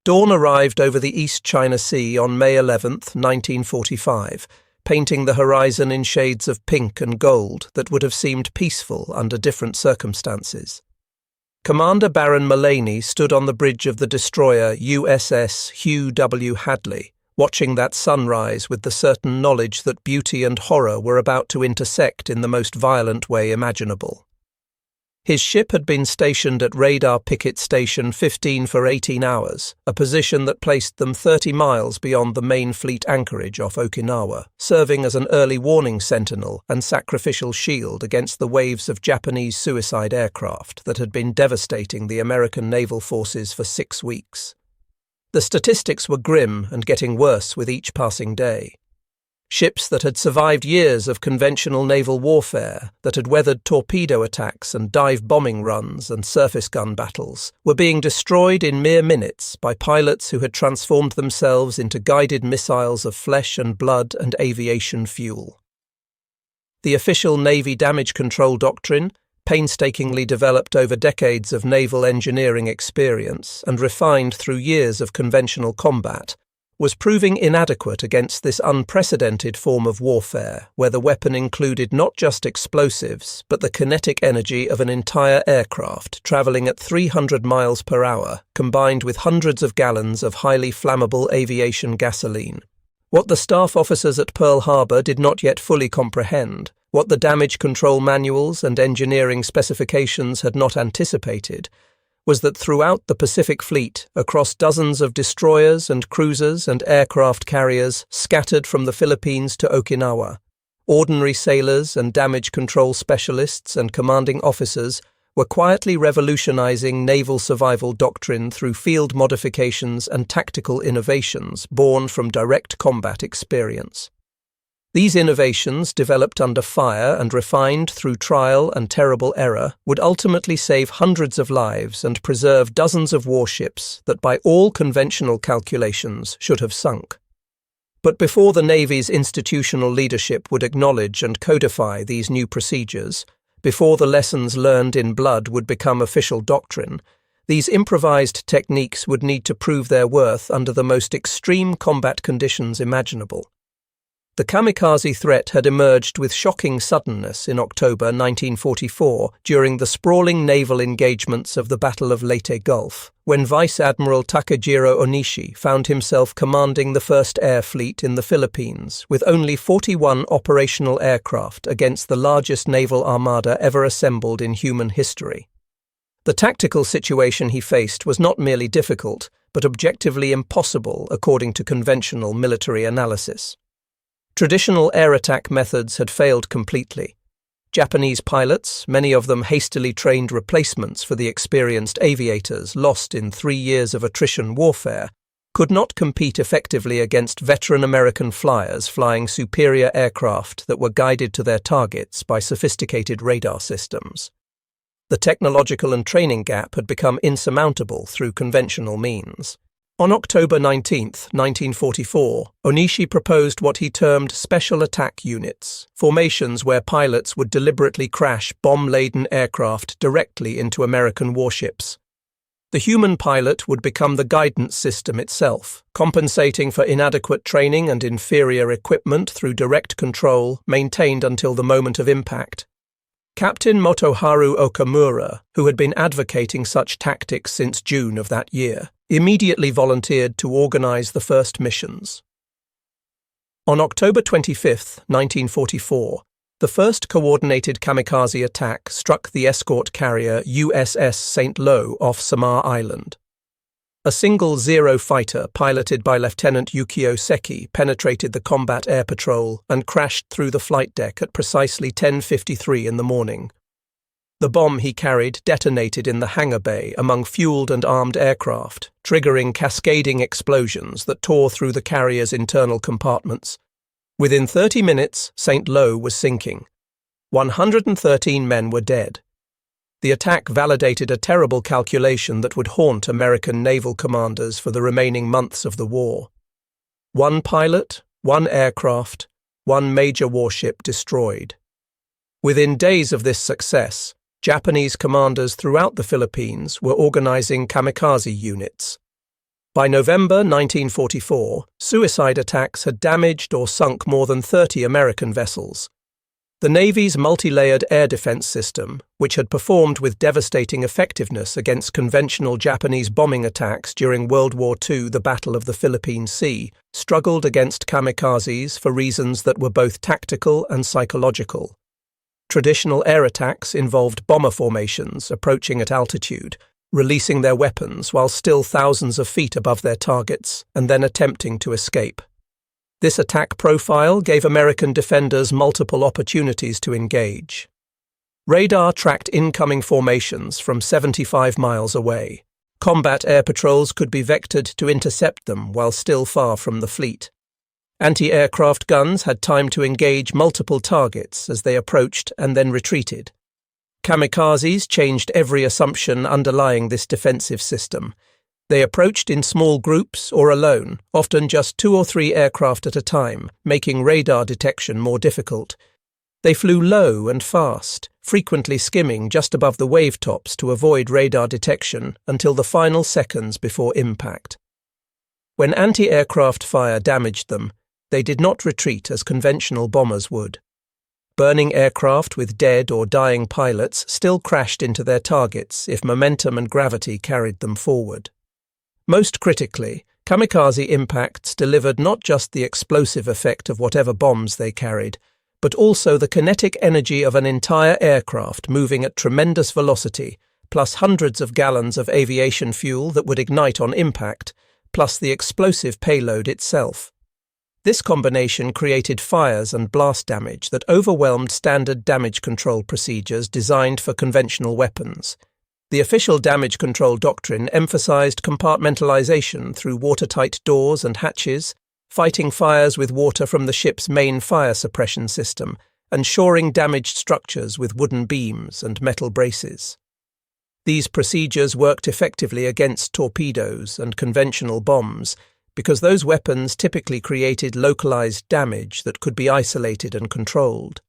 Dawn arrived over the East China Sea on May 11, 1945, painting the horizon in shades of pink and gold that would have seemed peaceful under different circumstances. Commander Baron Mullaney stood on the bridge of the destroyer USS Hugh W. Hadley, watching that sunrise with the certain knowledge that beauty and horror were about to intersect in the most violent way imaginable. His ship had been stationed at Radar Picket Station 15 for 18 hours, a position that placed them 30 miles beyond the main fleet anchorage off Okinawa, serving as an early warning sentinel and sacrificial shield against the waves of Japanese suicide aircraft that had been devastating the American naval forces for 6 weeks. The statistics were grim and getting worse with each passing day. Ships that had survived years of conventional naval warfare, that had weathered torpedo attacks and dive bombing runs and surface gun battles, were being destroyed in mere minutes by pilots who had transformed themselves into guided missiles of flesh and blood and aviation fuel. The official Navy damage control doctrine, painstakingly developed over decades of naval engineering experience and refined through years of conventional combat, was proving inadequate against this unprecedented form of warfare, where the weapon included not just explosives, but the kinetic energy of an entire aircraft travelling at 300 miles per hour, combined with hundreds of gallons of highly flammable aviation gasoline. What the staff officers at Pearl Harbor did not yet fully comprehend, what the damage control manuals and engineering specifications had not anticipated, was that throughout the Pacific Fleet, across dozens of destroyers and cruisers and aircraft carriers scattered from the Philippines to Okinawa, ordinary sailors and damage control specialists and commanding officers were quietly revolutionizing naval survival doctrine through field modifications and tactical innovations born from direct combat experience. These innovations, developed under fire and refined through trial and terrible error, would ultimately save hundreds of lives and preserve dozens of warships that by all conventional calculations should have sunk. But before the Navy's institutional leadership would acknowledge and codify these new procedures, before the lessons learned in blood would become official doctrine, these improvised techniques would need to prove their worth under the most extreme combat conditions imaginable. The kamikaze threat had emerged with shocking suddenness in October 1944 during the sprawling naval engagements of the Battle of Leyte Gulf, when Vice Admiral Takejiro Onishi found himself commanding the 1st Air Fleet in the Philippines with only 41 operational aircraft against the largest naval armada ever assembled in human history. The tactical situation he faced was not merely difficult, but objectively impossible according to conventional military analysis. Traditional air attack methods had failed completely. Japanese pilots, many of them hastily trained replacements for the experienced aviators lost in 3 years of attrition warfare, could not compete effectively against veteran American flyers flying superior aircraft that were guided to their targets by sophisticated radar systems. The technological and training gap had become insurmountable through conventional means. On October 19, 1944, Onishi proposed what he termed special attack units, formations where pilots would deliberately crash bomb-laden aircraft directly into American warships. The human pilot would become the guidance system itself, compensating for inadequate training and inferior equipment through direct control maintained until the moment of impact. Captain Motoharu Okamura, who had been advocating such tactics since June of that year, immediately volunteered to organize the first missions. On October 25, 1944, the first coordinated kamikaze attack struck the escort carrier USS St. Lo off Samar Island. A single Zero fighter piloted by Lieutenant Yukio Seki penetrated the combat air patrol and crashed through the flight deck at precisely 10:53 in the morning. The bomb he carried detonated in the hangar bay among fueled and armed aircraft, triggering cascading explosions that tore through the carrier's internal compartments. Within 30 minutes, St. Lo was sinking. 113 men were dead. The attack validated a terrible calculation that would haunt American naval commanders for the remaining months of the war. 1 pilot, 1 aircraft, 1 major warship destroyed. Within days of this success, Japanese commanders throughout the Philippines were organizing kamikaze units. By November 1944, suicide attacks had damaged or sunk more than 30 American vessels. The Navy's multi-layered air defense system, which had performed with devastating effectiveness against conventional Japanese bombing attacks during World War II, the Battle of the Philippine Sea, struggled against kamikazes for reasons that were both tactical and psychological. Traditional air attacks involved bomber formations approaching at altitude, releasing their weapons while still thousands of feet above their targets, and then attempting to escape. This attack profile gave American defenders multiple opportunities to engage. Radar tracked incoming formations from 75 miles away. Combat air patrols could be vectored to intercept them while still far from the fleet. Anti-aircraft guns had time to engage multiple targets as they approached and then retreated. Kamikazes changed every assumption underlying this defensive system. They approached in small groups or alone, often just 2 or 3 aircraft at a time, making radar detection more difficult. They flew low and fast, frequently skimming just above the wave tops to avoid radar detection until the final seconds before impact. When anti-aircraft fire damaged them, they did not retreat as conventional bombers would. Burning aircraft with dead or dying pilots still crashed into their targets if momentum and gravity carried them forward. Most critically, kamikaze impacts delivered not just the explosive effect of whatever bombs they carried, but also the kinetic energy of an entire aircraft moving at tremendous velocity, plus hundreds of gallons of aviation fuel that would ignite on impact, plus the explosive payload itself. This combination created fires and blast damage that overwhelmed standard damage control procedures designed for conventional weapons. The official damage control doctrine emphasized compartmentalization through watertight doors and hatches, fighting fires with water from the ship's main fire suppression system, and shoring damaged structures with wooden beams and metal braces. These procedures worked effectively against torpedoes and conventional bombs, because those weapons typically created localized damage that could be isolated and controlled.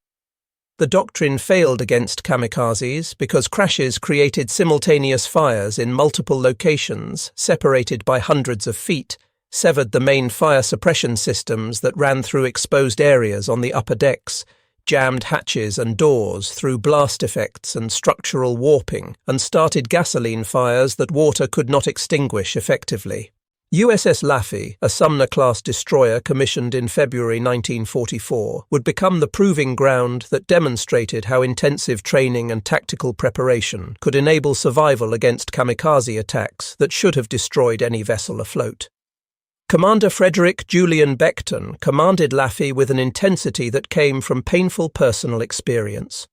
The doctrine failed against kamikazes because crashes created simultaneous fires in multiple locations, separated by hundreds of feet, severed the main fire suppression systems that ran through exposed areas on the upper decks, jammed hatches and doors through blast effects and structural warping, and started gasoline fires that water could not extinguish effectively. USS Laffey, a Sumner-class destroyer commissioned in February 1944, would become the proving ground that demonstrated how intensive training and tactical preparation could enable survival against kamikaze attacks that should have destroyed any vessel afloat. Commander Frederick Julian Beckton commanded Laffey with an intensity that came from painful personal experience.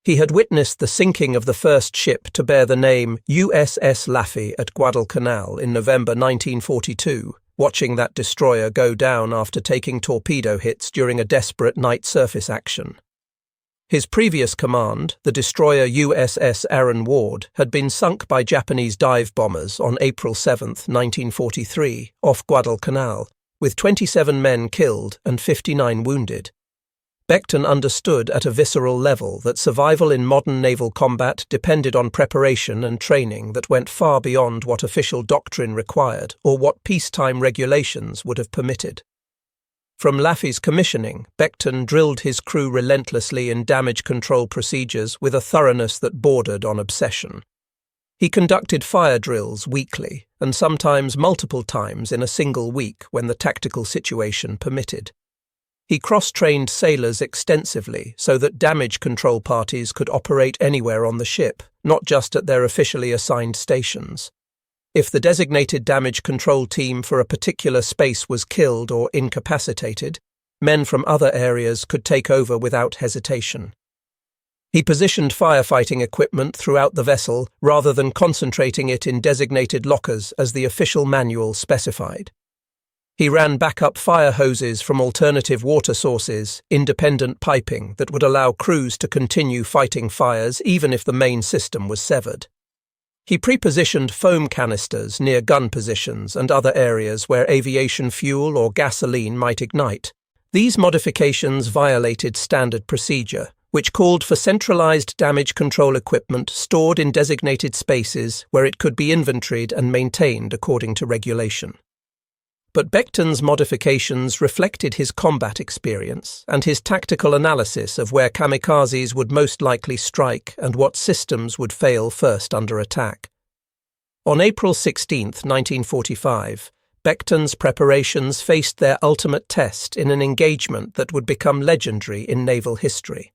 He had witnessed the sinking of the first ship to bear the name USS Laffey at Guadalcanal in November 1942, watching that destroyer go down after taking torpedo hits during a desperate night surface action. His previous command, the destroyer USS Aaron Ward, had been sunk by Japanese dive bombers on April 7, 1943, off Guadalcanal, with 27 men killed and 59 wounded. Beckton understood at a visceral level that survival in modern naval combat depended on preparation and training that went far beyond what official doctrine required or what peacetime regulations would have permitted. From Laffey's commissioning, Beckton drilled his crew relentlessly in damage control procedures with a thoroughness that bordered on obsession. He conducted fire drills weekly, and sometimes multiple times in a single week when the tactical situation permitted. He cross-trained sailors extensively so that damage control parties could operate anywhere on the ship, not just at their officially assigned stations. If the designated damage control team for a particular space was killed or incapacitated, men from other areas could take over without hesitation. He positioned firefighting equipment throughout the vessel rather than concentrating it in designated lockers as the official manual specified. He ran backup fire hoses from alternative water sources, independent piping that would allow crews to continue fighting fires even if the main system was severed. He pre-positioned foam canisters near gun positions and other areas where aviation fuel or gasoline might ignite. These modifications violated standard procedure, which called for centralized damage control equipment stored in designated spaces where it could be inventoried and maintained according to regulation. But Beckton's modifications reflected his combat experience and his tactical analysis of where kamikazes would most likely strike and what systems would fail first under attack. On April 16, 1945, Beckton's preparations faced their ultimate test in an engagement that would become legendary in naval history.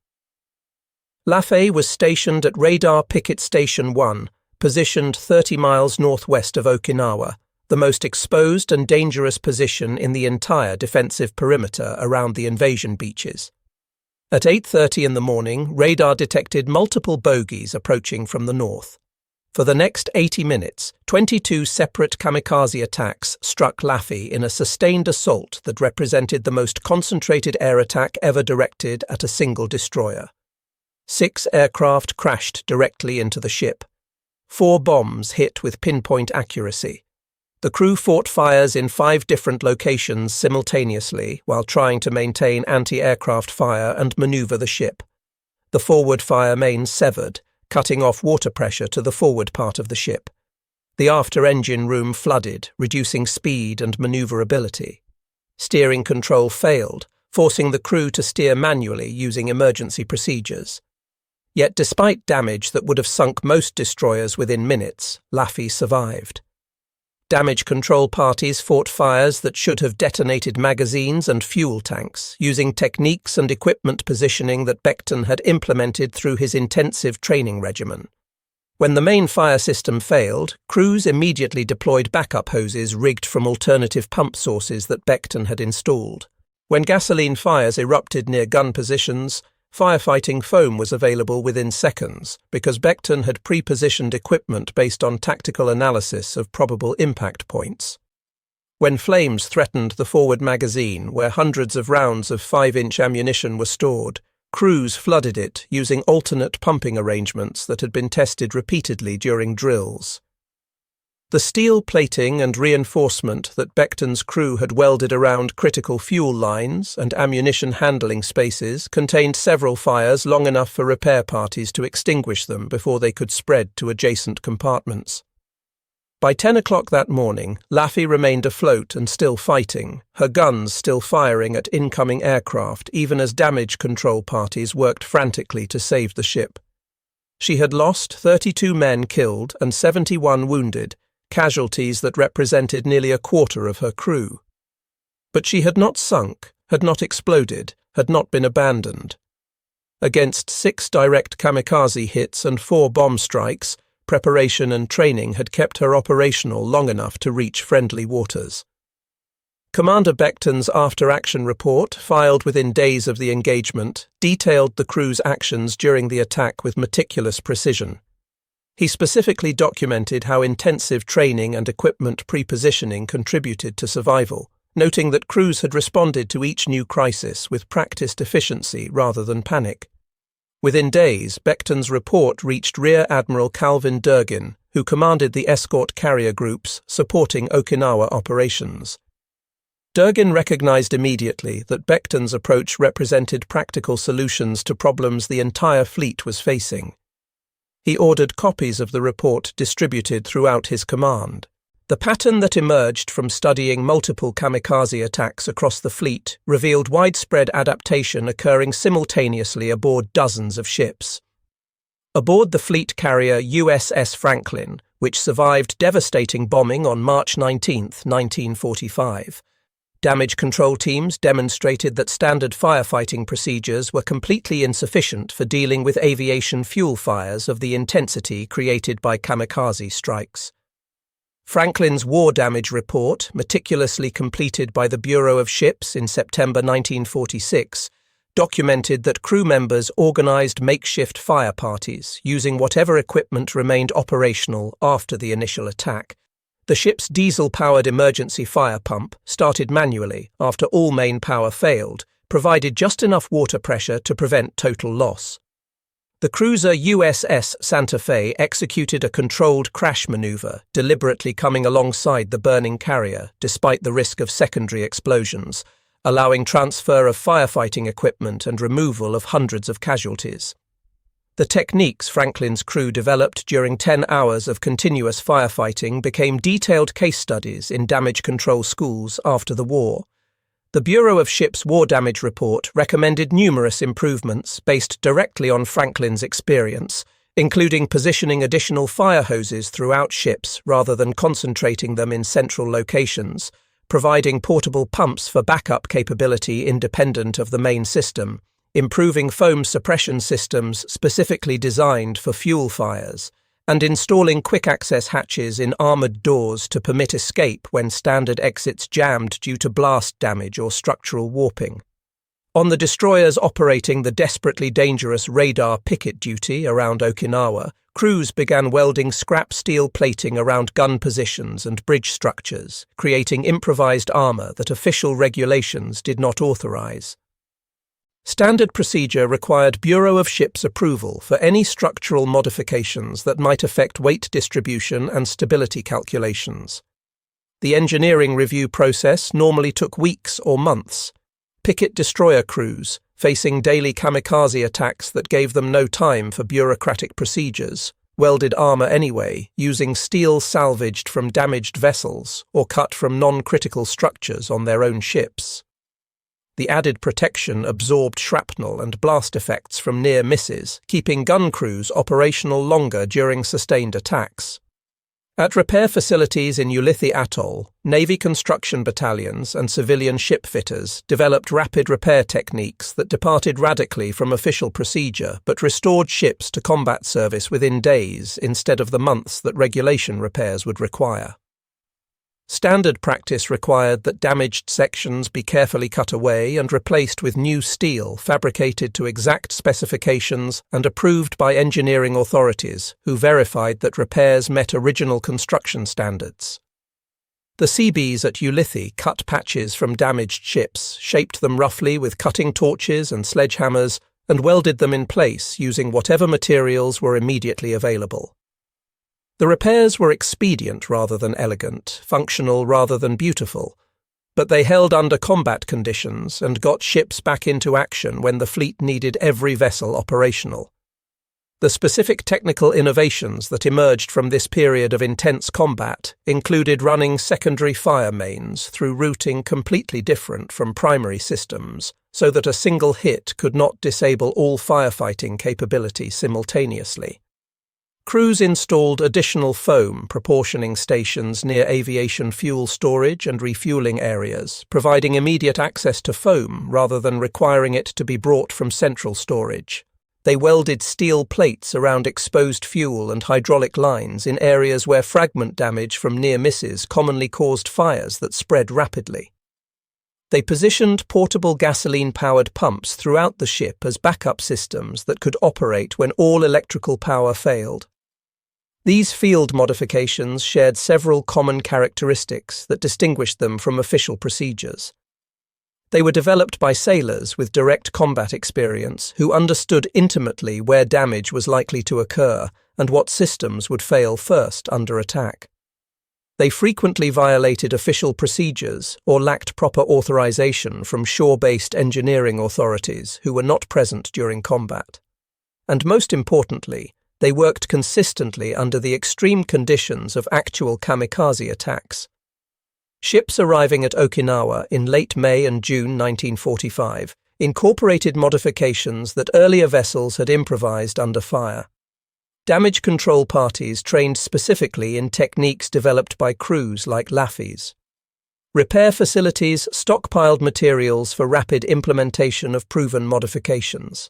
Laffey was stationed at Radar Picket Station 1, positioned 30 miles northwest of Okinawa, the most exposed and dangerous position in the entire defensive perimeter around the invasion beaches. At 8:30 in the morning, radar detected multiple bogies approaching from the north. For the next 80 minutes, 22 separate kamikaze attacks struck Laffey in a sustained assault that represented the most concentrated air attack ever directed at a single destroyer. 6 aircraft crashed directly into the ship. 4 bombs hit with pinpoint accuracy. The crew fought fires in 5 different locations simultaneously while trying to maintain anti-aircraft fire and maneuver the ship. The forward fire main severed, cutting off water pressure to the forward part of the ship. The after-engine room flooded, reducing speed and maneuverability. Steering control failed, forcing the crew to steer manually using emergency procedures. Yet despite damage that would have sunk most destroyers within minutes, Laffey survived. Damage control parties fought fires that should have detonated magazines and fuel tanks, using techniques and equipment positioning that Beckton had implemented through his intensive training regimen. When the main fire system failed, crews immediately deployed backup hoses rigged from alternative pump sources that Beckton had installed. When gasoline fires erupted near gun positions, firefighting foam was available within seconds because Beckton had pre-positioned equipment based on tactical analysis of probable impact points. When flames threatened the forward magazine, where hundreds of rounds of 5-inch ammunition were stored, crews flooded it using alternate pumping arrangements that had been tested repeatedly during drills. The steel plating and reinforcement that Beckton's crew had welded around critical fuel lines and ammunition handling spaces contained several fires long enough for repair parties to extinguish them before they could spread to adjacent compartments. By 10 o'clock that morning, Laffey remained afloat and still fighting, her guns still firing at incoming aircraft even as damage control parties worked frantically to save the ship. She had lost 32 men killed and 71 wounded, casualties that represented nearly a quarter of her crew. But she had not sunk, had not exploded, had not been abandoned. Against 6 direct kamikaze hits and 4 bomb strikes, preparation and training had kept her operational long enough to reach friendly waters. Commander Beckton's after-action report, filed within days of the engagement, detailed the crew's actions during the attack with meticulous precision. He specifically documented how intensive training and equipment pre-positioning contributed to survival, noting that crews had responded to each new crisis with practiced efficiency rather than panic. Within days, Beckton's report reached Rear Admiral Calvin Durgin, who commanded the escort carrier groups supporting Okinawa operations. Durgin recognized immediately that Beckton's approach represented practical solutions to problems the entire fleet was facing. He ordered copies of the report distributed throughout his command. The pattern that emerged from studying multiple kamikaze attacks across the fleet revealed widespread adaptation occurring simultaneously aboard dozens of ships. Aboard the fleet carrier USS Franklin, which survived devastating bombing on March 19, 1945, damage control teams demonstrated that standard firefighting procedures were completely insufficient for dealing with aviation fuel fires of the intensity created by kamikaze strikes. Franklin's war damage report, meticulously completed by the Bureau of Ships in September 1946, documented that crew members organized makeshift fire parties using whatever equipment remained operational after the initial attack. The ship's diesel-powered emergency fire pump, started manually after all main power failed, provided just enough water pressure to prevent total loss. The cruiser USS Santa Fe executed a controlled crash maneuver, deliberately coming alongside the burning carrier, despite the risk of secondary explosions, allowing transfer of firefighting equipment and removal of hundreds of casualties. The techniques Franklin's crew developed during 10 hours of continuous firefighting became detailed case studies in damage control schools after the war. The Bureau of Ships War Damage Report recommended numerous improvements based directly on Franklin's experience, including positioning additional fire hoses throughout ships rather than concentrating them in central locations, providing portable pumps for backup capability independent of the main system, improving foam suppression systems specifically designed for fuel fires, and installing quick-access hatches in armoured doors to permit escape when standard exits jammed due to blast damage or structural warping. On the destroyers operating the desperately dangerous radar picket duty around Okinawa, crews began welding scrap steel plating around gun positions and bridge structures, creating improvised armour that official regulations did not authorise. Standard procedure required Bureau of Ships approval for any structural modifications that might affect weight distribution and stability calculations. The engineering review process normally took weeks or months. Picket destroyer crews, facing daily kamikaze attacks that gave them no time for bureaucratic procedures, welded armour anyway, using steel salvaged from damaged vessels or cut from non-critical structures on their own ships. The added protection absorbed shrapnel and blast effects from near misses, keeping gun crews operational longer during sustained attacks. At repair facilities in Ulithi Atoll, Navy construction battalions and civilian ship fitters developed rapid repair techniques that departed radically from official procedure but restored ships to combat service within days instead of the months that regulation repairs would require. Standard practice required that damaged sections be carefully cut away and replaced with new steel fabricated to exact specifications and approved by engineering authorities who verified that repairs met original construction standards. The Seabees at Ulithi cut patches from damaged ships, shaped them roughly with cutting torches and sledgehammers, and welded them in place using whatever materials were immediately available. The repairs were expedient rather than elegant, functional rather than beautiful, but they held under combat conditions and got ships back into action when the fleet needed every vessel operational. The specific technical innovations that emerged from this period of intense combat included running secondary fire mains through routing completely different from primary systems, so that a single hit could not disable all firefighting capability simultaneously. Crews installed additional foam proportioning stations near aviation fuel storage and refueling areas, providing immediate access to foam rather than requiring it to be brought from central storage. They welded steel plates around exposed fuel and hydraulic lines in areas where fragment damage from near misses commonly caused fires that spread rapidly. They positioned portable gasoline-powered pumps throughout the ship as backup systems that could operate when all electrical power failed. These field modifications shared several common characteristics that distinguished them from official procedures. They were developed by sailors with direct combat experience who understood intimately where damage was likely to occur and what systems would fail first under attack. They frequently violated official procedures or lacked proper authorization from shore-based engineering authorities who were not present during combat. And most importantly, they worked consistently under the extreme conditions of actual kamikaze attacks. Ships arriving at Okinawa in late May and June 1945 incorporated modifications that earlier vessels had improvised under fire. Damage control parties trained specifically in techniques developed by crews like Laffey's. Repair facilities stockpiled materials for rapid implementation of proven modifications.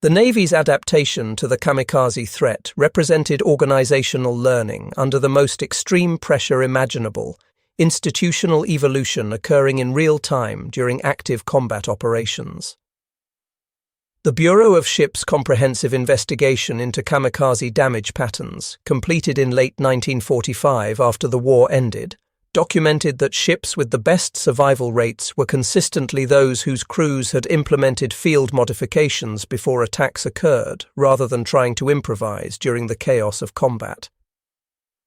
The Navy's adaptation to the kamikaze threat represented organizational learning under the most extreme pressure imaginable, institutional evolution occurring in real time during active combat operations. The Bureau of Ships' comprehensive investigation into kamikaze damage patterns, completed in late 1945 after the war ended, documented that ships with the best survival rates were consistently those whose crews had implemented field modifications before attacks occurred, rather than trying to improvise during the chaos of combat.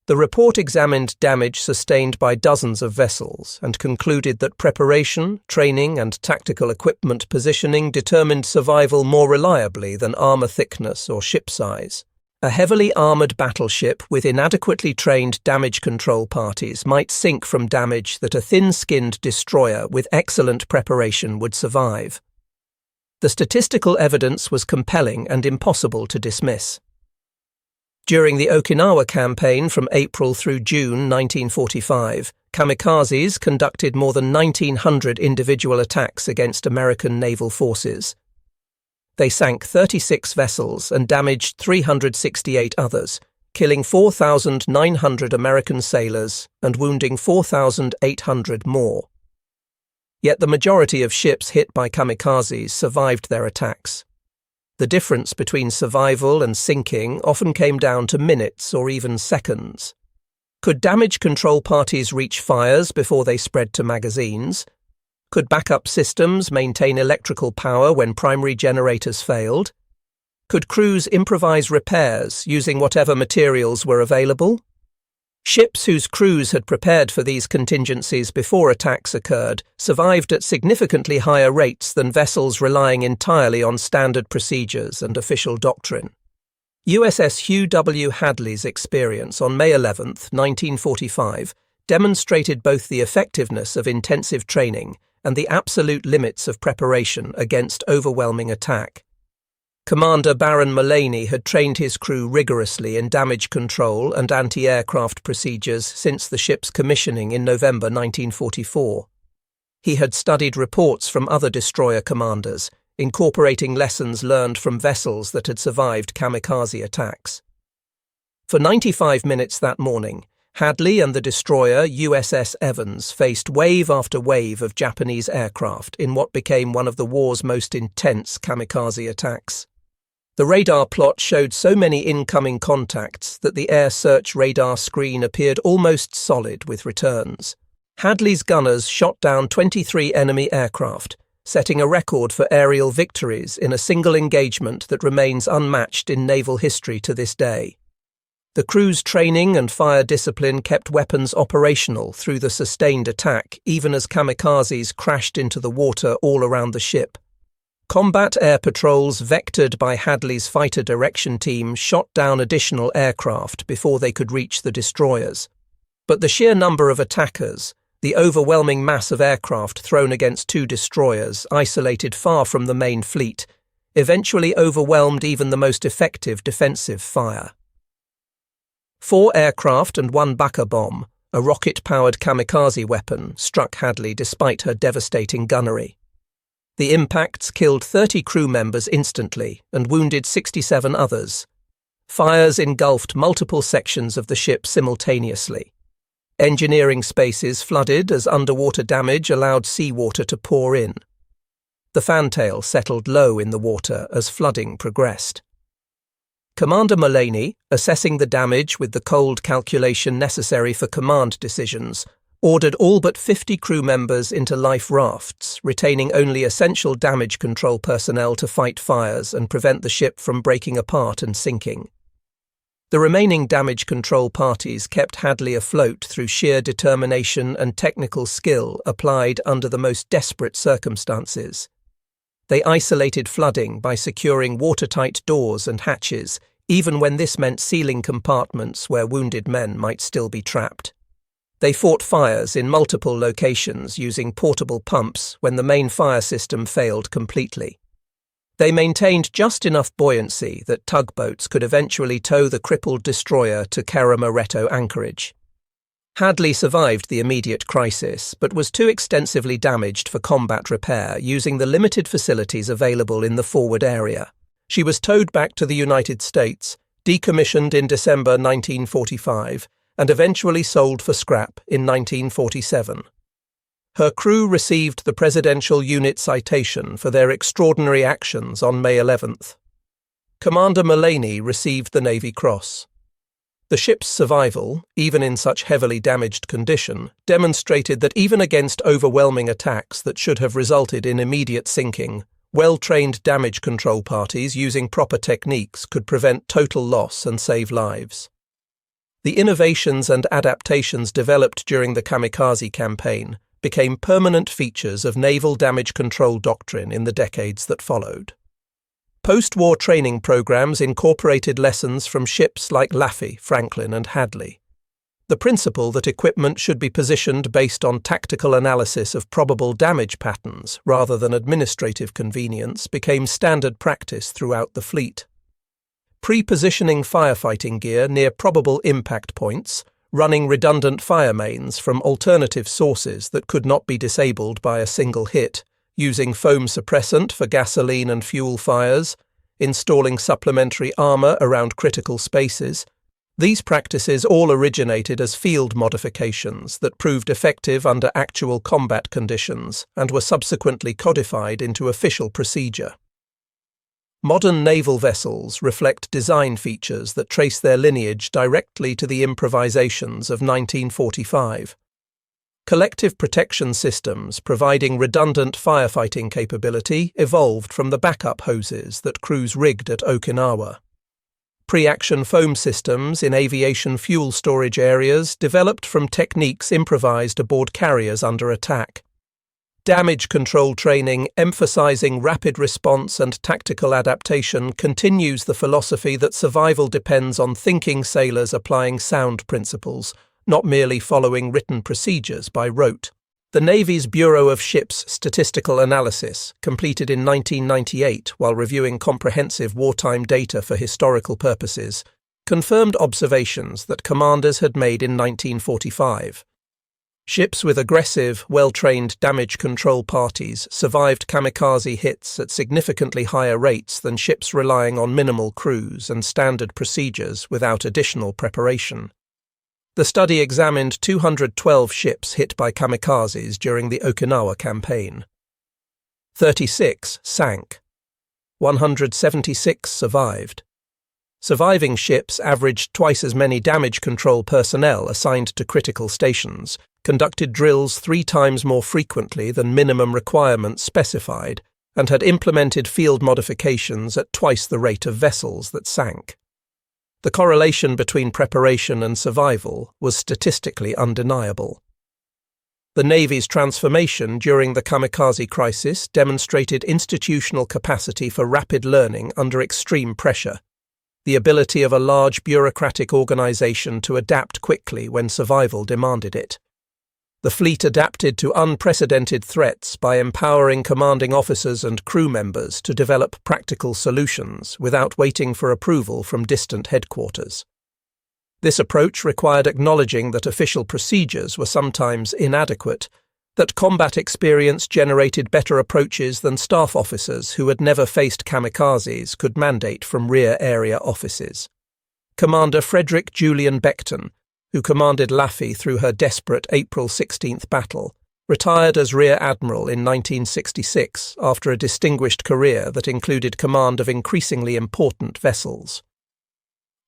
The report examined damage sustained by dozens of vessels and concluded that preparation, training, and tactical equipment positioning determined survival more reliably than armor thickness or ship size. A heavily armored battleship with inadequately trained damage control parties might sink from damage that a thin-skinned destroyer with excellent preparation would survive. The statistical evidence was compelling and impossible to dismiss. During the Okinawa campaign from April through June 1945, kamikazes conducted more than 1,900 individual attacks against American naval forces. They sank 36 vessels and damaged 368 others, killing 4,900 American sailors and wounding 4,800 more. Yet the majority of ships hit by kamikazes survived their attacks. The difference between survival and sinking often came down to minutes or even seconds. Could damage control parties reach fires before they spread to magazines? Could backup systems maintain electrical power when primary generators failed? Could crews improvise repairs using whatever materials were available? Ships whose crews had prepared for these contingencies before attacks occurred survived at significantly higher rates than vessels relying entirely on standard procedures and official doctrine. USS Hugh W. Hadley's experience on May 11, 1945, demonstrated both the effectiveness of intensive training and the absolute limits of preparation against overwhelming attack. Commander Baron Mullaney had trained his crew rigorously in damage control and anti-aircraft procedures since the ship's commissioning in November 1944. He had studied reports from other destroyer commanders, incorporating lessons learned from vessels that had survived kamikaze attacks. For 95 minutes that morning, Hadley and the destroyer USS Evans faced wave after wave of Japanese aircraft in what became one of the war's most intense kamikaze attacks. The radar plot showed so many incoming contacts that the air search radar screen appeared almost solid with returns. Hadley's gunners shot down 23 enemy aircraft, setting a record for aerial victories in a single engagement that remains unmatched in naval history to this day. The crew's training and fire discipline kept weapons operational through the sustained attack, even as kamikazes crashed into the water all around the ship. Combat air patrols vectored by Hadley's fighter direction team shot down additional aircraft before they could reach the destroyers. But the sheer number of attackers, the overwhelming mass of aircraft thrown against two destroyers isolated far from the main fleet, eventually overwhelmed even the most effective defensive fire. 4 aircraft and 1 Baka bomb, a rocket-powered kamikaze weapon, struck Hadley despite her devastating gunnery. The impacts killed 30 crew members instantly and wounded 67 others. Fires engulfed multiple sections of the ship simultaneously. Engineering spaces flooded as underwater damage allowed seawater to pour in. The fantail settled low in the water as flooding progressed. Commander Mullaney, assessing the damage with the cold calculation necessary for command decisions, ordered all but 50 crew members into life rafts, retaining only essential damage control personnel to fight fires and prevent the ship from breaking apart and sinking. The remaining damage control parties kept Hadley afloat through sheer determination and technical skill applied under the most desperate circumstances. They isolated flooding by securing watertight doors and hatches, even when this meant sealing compartments where wounded men might still be trapped. They fought fires in multiple locations using portable pumps when the main fire system failed completely. They maintained just enough buoyancy that tugboats could eventually tow the crippled destroyer to Kerama-Retto anchorage. Hadley survived the immediate crisis, but was too extensively damaged for combat repair using the limited facilities available in the forward area. She was towed back to the United States, decommissioned in December 1945, and eventually sold for scrap in 1947. Her crew received the Presidential Unit Citation for their extraordinary actions on May 11th. Commander Mullaney received the Navy Cross. The ship's survival, even in such heavily damaged condition, demonstrated that even against overwhelming attacks that should have resulted in immediate sinking, well-trained damage control parties using proper techniques could prevent total loss and save lives. The innovations and adaptations developed during the Kamikaze campaign became permanent features of naval damage control doctrine in the decades that followed. Post-war training programs incorporated lessons from ships like Laffey, Franklin, and Hadley. The principle that equipment should be positioned based on tactical analysis of probable damage patterns rather than administrative convenience became standard practice throughout the fleet. Pre-positioning firefighting gear near probable impact points, running redundant fire mains from alternative sources that could not be disabled by a single hit, using foam suppressant for gasoline and fuel fires, installing supplementary armor around critical spaces. These practices all originated as field modifications that proved effective under actual combat conditions and were subsequently codified into official procedure. Modern naval vessels reflect design features that trace their lineage directly to the improvisations of 1945. Collective protection systems providing redundant firefighting capability evolved from the backup hoses that crews rigged at Okinawa. Pre-action foam systems in aviation fuel storage areas developed from techniques improvised aboard carriers under attack. Damage control training emphasizing rapid response and tactical adaptation continues the philosophy that survival depends on thinking sailors applying sound principles, not merely following written procedures by rote. The Navy's Bureau of Ships Statistical Analysis, completed in 1998 while reviewing comprehensive wartime data for historical purposes, confirmed observations that commanders had made in 1945. Ships with aggressive, well-trained damage control parties survived kamikaze hits at significantly higher rates than ships relying on minimal crews and standard procedures without additional preparation. The study examined 212 ships hit by kamikazes during the Okinawa campaign. 36 sank. 176 survived. Surviving ships averaged twice as many damage control personnel assigned to critical stations, conducted drills 3 times more frequently than minimum requirements specified, and had implemented field modifications at twice the rate of vessels that sank. The correlation between preparation and survival was statistically undeniable. The Navy's transformation during the kamikaze crisis demonstrated institutional capacity for rapid learning under extreme pressure, the ability of a large bureaucratic organization to adapt quickly when survival demanded it. The fleet adapted to unprecedented threats by empowering commanding officers and crew members to develop practical solutions without waiting for approval from distant headquarters. This approach required acknowledging that official procedures were sometimes inadequate, that combat experience generated better approaches than staff officers who had never faced kamikazes could mandate from rear area offices. Commander Frederick Julian Beckton, who commanded Laffey through her desperate April 16th battle, retired as Rear Admiral in 1966 after a distinguished career that included command of increasingly important vessels.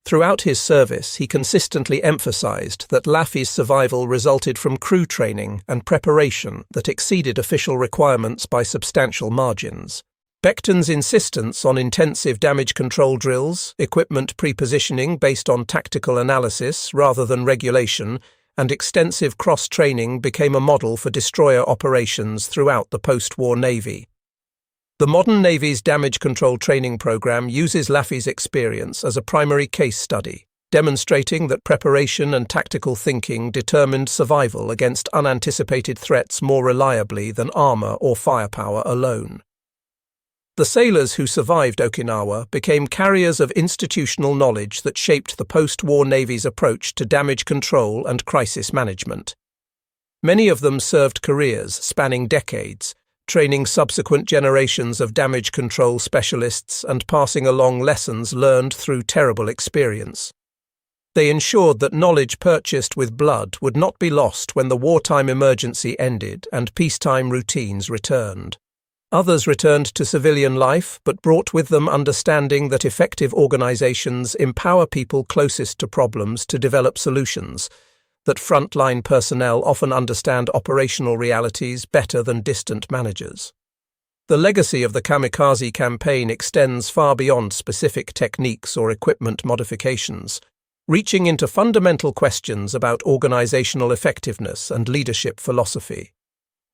Throughout his service, he consistently emphasized that Laffey's survival resulted from crew training and preparation that exceeded official requirements by substantial margins. Beckton's insistence on intensive damage control drills, equipment pre-positioning based on tactical analysis rather than regulation, and extensive cross-training became a model for destroyer operations throughout the post-war Navy. The modern Navy's damage control training program uses Laffey's experience as a primary case study, demonstrating that preparation and tactical thinking determined survival against unanticipated threats more reliably than armor or firepower alone. The sailors who survived Okinawa became carriers of institutional knowledge that shaped the post-war Navy's approach to damage control and crisis management. Many of them served careers spanning decades, training subsequent generations of damage control specialists and passing along lessons learned through terrible experience. They ensured that knowledge purchased with blood would not be lost when the wartime emergency ended and peacetime routines returned. Others returned to civilian life but brought with them understanding that effective organizations empower people closest to problems to develop solutions, that frontline personnel often understand operational realities better than distant managers. The legacy of the Kamikaze campaign extends far beyond specific techniques or equipment modifications. reaching into fundamental questions about organizational effectiveness and leadership philosophy.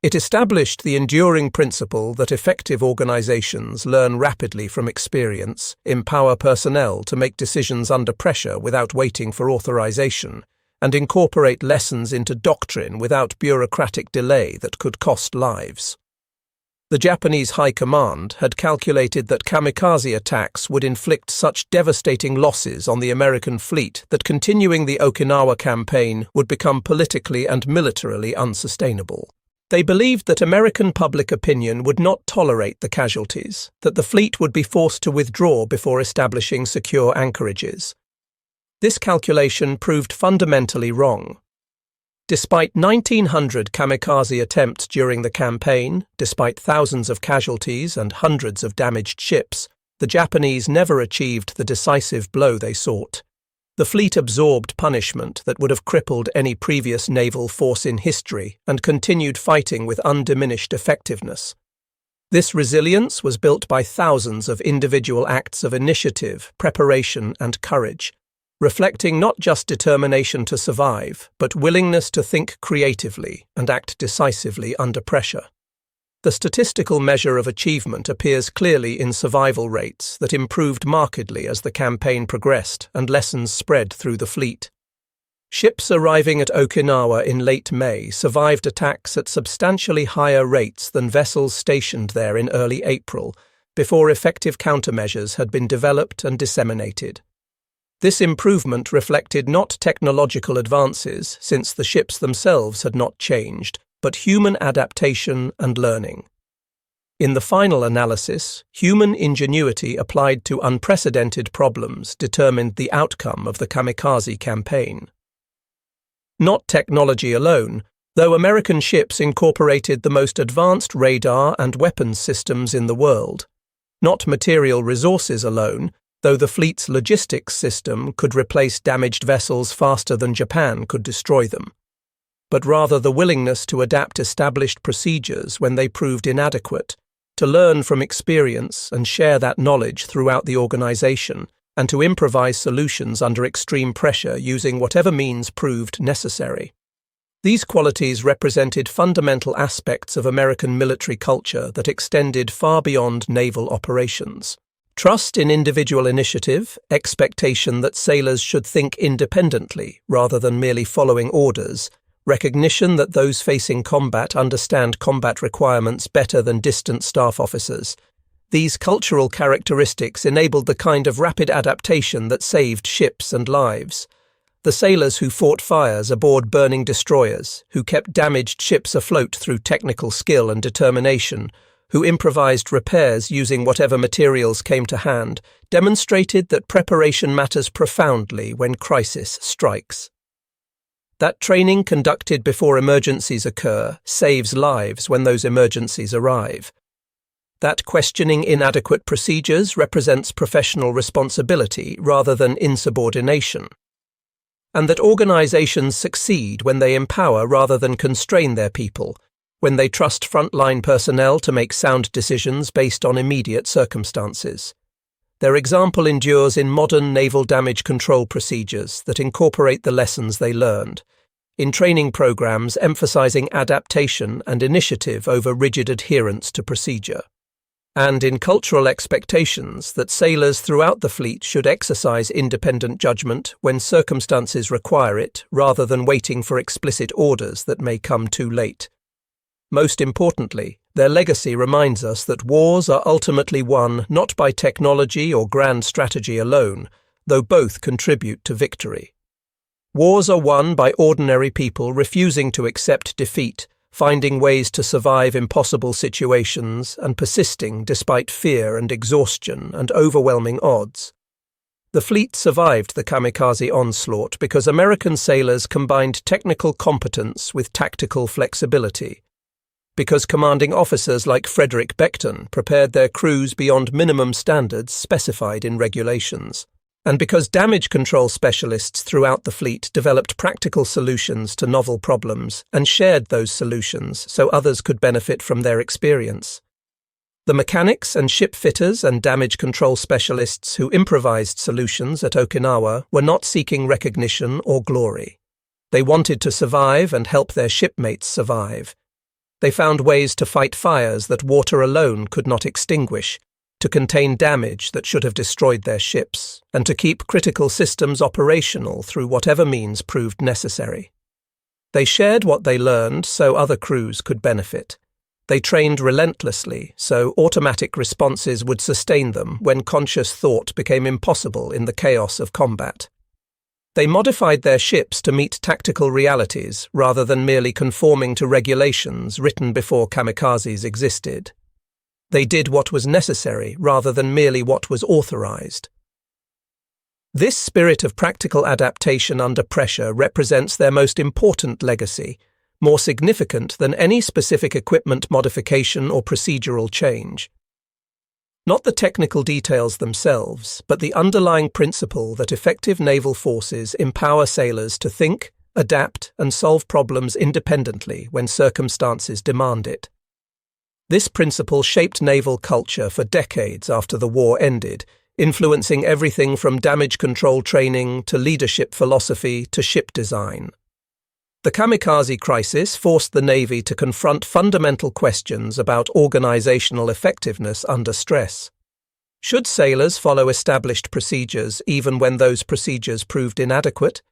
It established the enduring principle that effective organizations learn rapidly from experience, empower personnel to make decisions under pressure without waiting for authorization, and incorporate lessons into doctrine without bureaucratic delay that could cost lives. The Japanese High Command had calculated that kamikaze attacks would inflict such devastating losses on the American fleet that continuing the Okinawa campaign would become politically and militarily unsustainable. They believed that American public opinion would not tolerate the casualties, that the fleet would be forced to withdraw before establishing secure anchorages. This calculation proved fundamentally wrong. Despite 1,900 kamikaze attempts during the campaign, despite thousands of casualties and hundreds of damaged ships, the Japanese never achieved the decisive blow they sought. The fleet absorbed punishment that would have crippled any previous naval force in history and continued fighting with undiminished effectiveness. This resilience was built by thousands of individual acts of initiative, preparation, and courage, reflecting not just determination to survive, but willingness to think creatively and act decisively under pressure. The statistical measure of achievement appears clearly in survival rates that improved markedly as the campaign progressed and lessons spread through the fleet. Ships arriving at Okinawa in late May survived attacks at substantially higher rates than vessels stationed there in early April, before effective countermeasures had been developed and disseminated. This improvement reflected not technological advances, since the ships themselves had not changed, but human adaptation and learning. In the final analysis, human ingenuity applied to unprecedented problems determined the outcome of the kamikaze campaign. Not technology alone, though American ships incorporated the most advanced radar and weapons systems in the world. Not material resources alone, though the fleet's logistics system could replace damaged vessels faster than Japan could destroy them, but rather the willingness to adapt established procedures when they proved inadequate, to learn from experience and share that knowledge throughout the organization, and to improvise solutions under extreme pressure using whatever means proved necessary. These qualities represented fundamental aspects of American military culture that extended far beyond naval operations. Trust in individual initiative, expectation that sailors should think independently rather than merely following orders, recognition that those facing combat understand combat requirements better than distant staff officers. These cultural characteristics enabled the kind of rapid adaptation that saved ships and lives. The sailors who fought fires aboard burning destroyers, who kept damaged ships afloat through technical skill and determination, who improvised repairs using whatever materials came to hand, demonstrated that preparation matters profoundly when crisis strikes. That training conducted before emergencies occur saves lives when those emergencies arrive. That questioning inadequate procedures represents professional responsibility rather than insubordination. And that organizations succeed when they empower rather than constrain their people, when they trust frontline personnel to make sound decisions based on immediate circumstances. Their example endures in modern naval damage control procedures that incorporate the lessons they learned, in training programs emphasizing adaptation and initiative over rigid adherence to procedure, and in cultural expectations that sailors throughout the fleet should exercise independent judgment when circumstances require it, rather than waiting for explicit orders that may come too late. Most importantly, their legacy reminds us that wars are ultimately won not by technology or grand strategy alone, though both contribute to victory. Wars are won by ordinary people refusing to accept defeat, finding ways to survive impossible situations and persisting despite fear and exhaustion and overwhelming odds. The fleet survived the kamikaze onslaught because American sailors combined technical competence with tactical flexibility, because commanding officers like Frederick Beckton prepared their crews beyond minimum standards specified in regulations, and because damage control specialists throughout the fleet developed practical solutions to novel problems and shared those solutions so others could benefit from their experience. The mechanics and ship fitters and damage control specialists who improvised solutions at Okinawa were not seeking recognition or glory. They wanted to survive and help their shipmates survive. They found ways to fight fires that water alone could not extinguish, to contain damage that should have destroyed their ships, and to keep critical systems operational through whatever means proved necessary. They shared what they learned so other crews could benefit. They trained relentlessly so automatic responses would sustain them when conscious thought became impossible in the chaos of combat. They modified their ships to meet tactical realities rather than merely conforming to regulations written before kamikazes existed. They did what was necessary rather than merely what was authorized. This spirit of practical adaptation under pressure represents their most important legacy, more significant than any specific equipment modification or procedural change. Not the technical details themselves, but the underlying principle that effective naval forces empower sailors to think, adapt, and solve problems independently when circumstances demand it. This principle shaped naval culture for decades after the war ended, influencing everything from damage control training to leadership philosophy to ship design. The Kamikaze crisis forced the Navy to confront fundamental questions about organizational effectiveness under stress. Should sailors follow established procedures even when those procedures proved inadequate?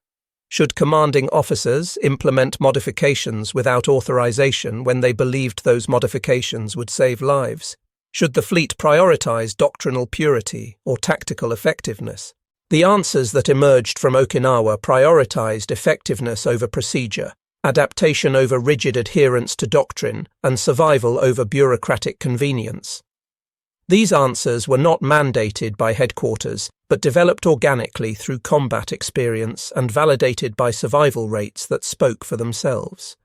Should commanding officers implement modifications without authorization when they believed those modifications would save lives? Should the fleet prioritize doctrinal purity or tactical effectiveness? The answers that emerged from Okinawa prioritized effectiveness over procedure, adaptation over rigid adherence to doctrine, and survival over bureaucratic convenience. These answers were not mandated by headquarters, but developed organically through combat experience and validated by survival rates that spoke for themselves.